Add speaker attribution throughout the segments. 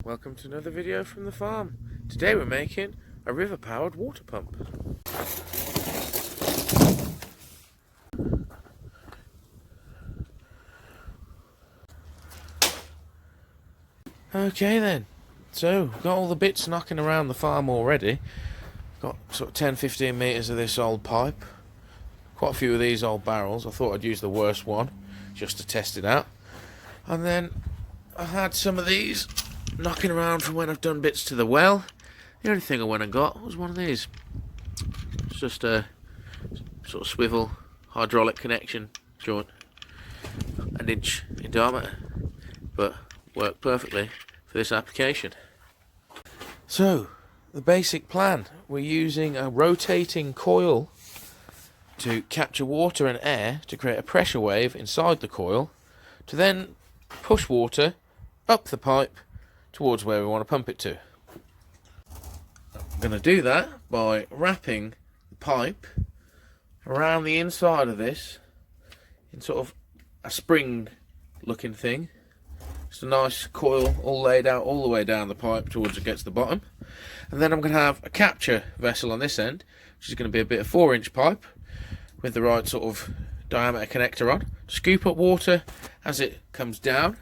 Speaker 1: Welcome to another video from the farm. Today we're making a river-powered water pump. Okay then, so we've got all the bits knocking around the farm already. Got sort of 10-15 metres of this old pipe. Quite a few of these old barrels. I thought I'd use the worst one just to test it out. And then I had some of these knocking around from when I've done bits to the well. The only thing I went and got was one of these. It's just a sort of swivel hydraulic connection joint, an inch in diameter, but worked perfectly for this application. So the basic plan, we're using a rotating coil to capture water and air to create a pressure wave inside the coil to then push water up the pipe towards where we want to pump it to. I'm going to do that by wrapping the pipe around the inside of this in sort of a spring looking thing. Just a nice coil all laid out all the way down the pipe towards it gets to the bottom. And then I'm going to have a capture vessel on this end, which is going to be a bit of 4-inch pipe with the right sort of diameter connector on, to scoop up water as it comes down,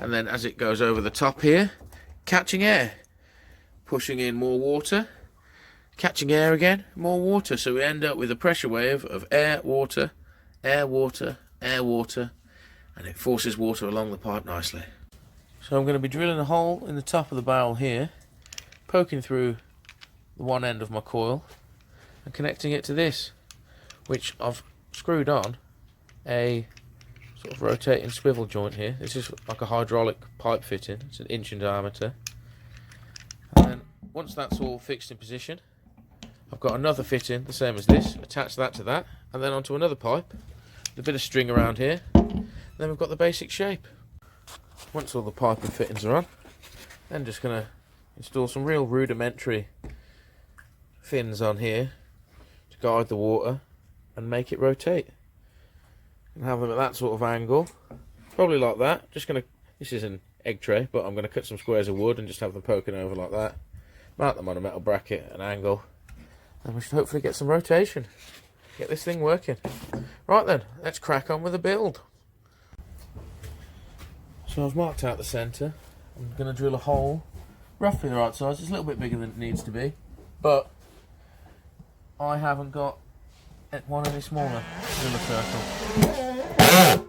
Speaker 1: and then as it goes over the top here, catching air, pushing in more water, catching air again, more water, so we end up with a pressure wave of air, water, air, water, air, water, and it forces water along the pipe nicely. So I'm going to be drilling a hole in the top of the barrel here, poking through the one end of my coil and connecting it to this, which I've screwed on a sort of rotating swivel joint here. This is like a hydraulic pipe fitting. It's an inch in diameter. And then once that's all fixed in position, I've got another fitting the same as this, attach that to that, and then onto another pipe with a bit of string around here. Then we've got the basic shape. Once all the pipe and fittings are on, then just going to install some real rudimentary fins on here to guide the water and make it rotate. And have them at that sort of angle, probably like that. Just going to, this is an egg tray, but I'm going to cut some squares of wood and just have them poking over like that. Mount them on a metal bracket at an angle, and we should hopefully get some rotation. Get this thing working. Right then, let's crack on with the build. So I've marked out the centre. I'm going to drill a hole, roughly the right size. It's a little bit bigger than it needs to be, but I haven't got one any smaller. Drill a circle. There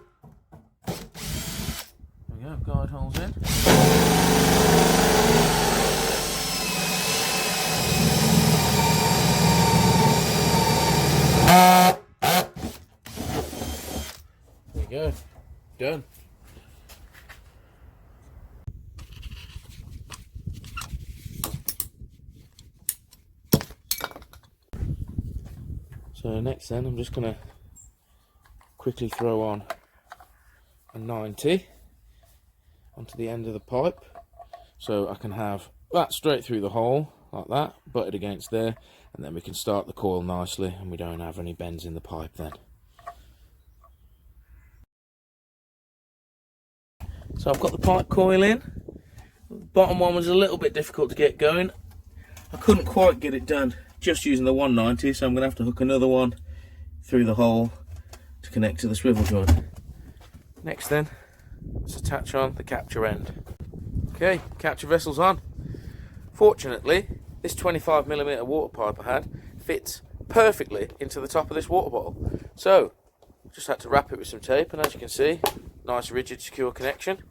Speaker 1: we go, guide holes in. There you go, done. So next then, I'm just going to quickly throw on a 90 onto the end of the pipe, so I can have that straight through the hole like that, butted against there, and then we can start the coil nicely and we don't have any bends in the pipe then. So I've got the pipe coil in. The bottom one was a little bit difficult to get going. I couldn't quite get it done just using the 190, so I'm going to have to hook another one through the hole to connect to the swivel joint. Next then, let's attach on the capture end. Okay, capture vessel's on. Fortunately, this 25mm water pipe I had fits perfectly into the top of this water bottle. So, just had to wrap it with some tape, and as you can see, nice rigid secure connection.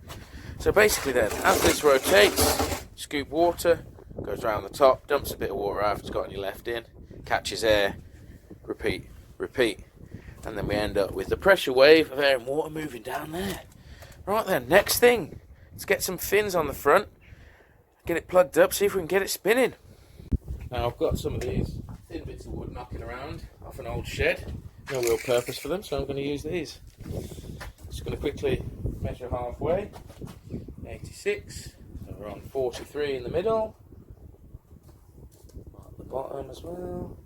Speaker 1: So basically then, as this rotates, scoop water, goes around the top, dumps a bit of water out if it's got any left in, catches air, repeat, repeat, and then we end up with the pressure wave of air and water moving down there. Right then, next thing, let's get some fins on the front, get it plugged up, see if we can get it spinning. Now I've got some of these thin bits of wood knocking around off an old shed, no real purpose for them, so I'm going to use these. Just going to quickly measure halfway, 86, so we're on 43 in the middle. Bottom as well,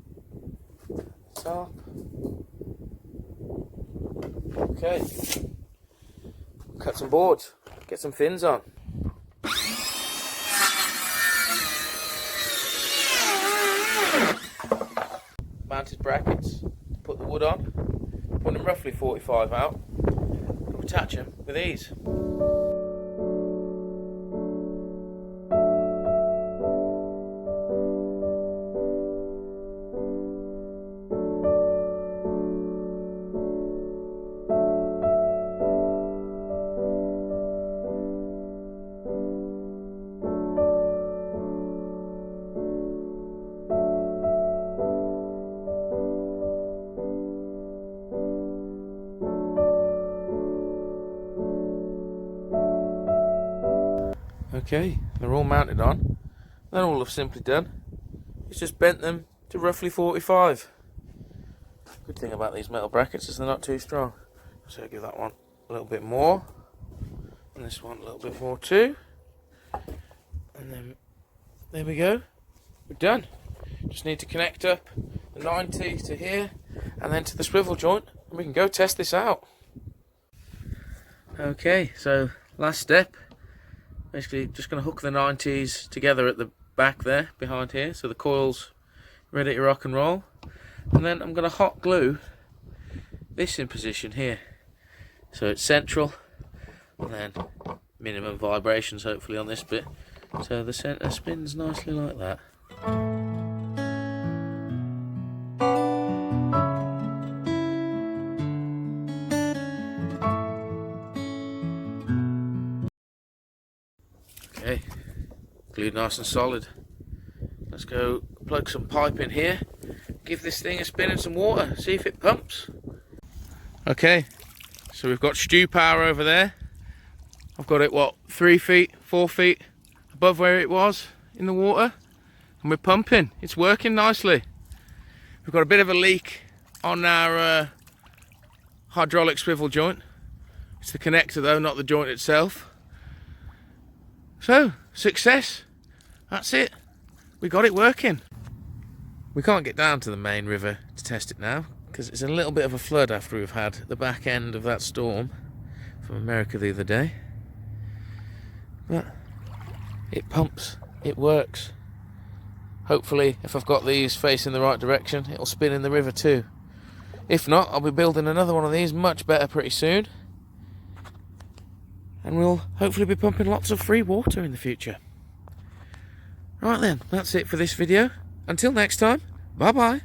Speaker 1: top. Okay, cut some boards, get some fins on. brackets to put the wood on. Put them roughly 45 out. We'll attach them with ease. Okay, they're all mounted on. Then all I've simply done is just bent them to roughly 45. Good thing about these metal brackets is they're not too strong. So I'll give that one a little bit more, and this one a little bit more too. And then there we go, we're done. Just need to connect up the 90 to here and then to the swivel joint, and we can go test this out. Okay, so last step. Basically just going to hook the 90s together at the back there, behind here, so the coil's ready to rock and roll. And then I'm going to hot glue this in position here, so it's central, and then minimum vibrations hopefully on this bit, so the centre spins nicely like that. Okay, glued nice and solid. Let's go plug some pipe in here, give this thing a spin in some water, see if it pumps. Okay, so we've got stew power over there. I've got it, what, 3 feet, 4 feet above where it was in the water, and we're pumping. It's working nicely. We've got a bit of a leak on our hydraulic swivel joint. It's the connector though, not the joint itself. So, success. That's it. We got it working. We can't get down to the main river to test it now, because it's a little bit of a flood after we've had the back end of that storm from America the other day. But it pumps, it works. Hopefully, if I've got these facing the right direction, it'll spin in the river too. If not, I'll be building another one of these much better pretty soon. And we'll hopefully be pumping lots of free water in the future. Right then, that's it for this video. Until next time, bye bye.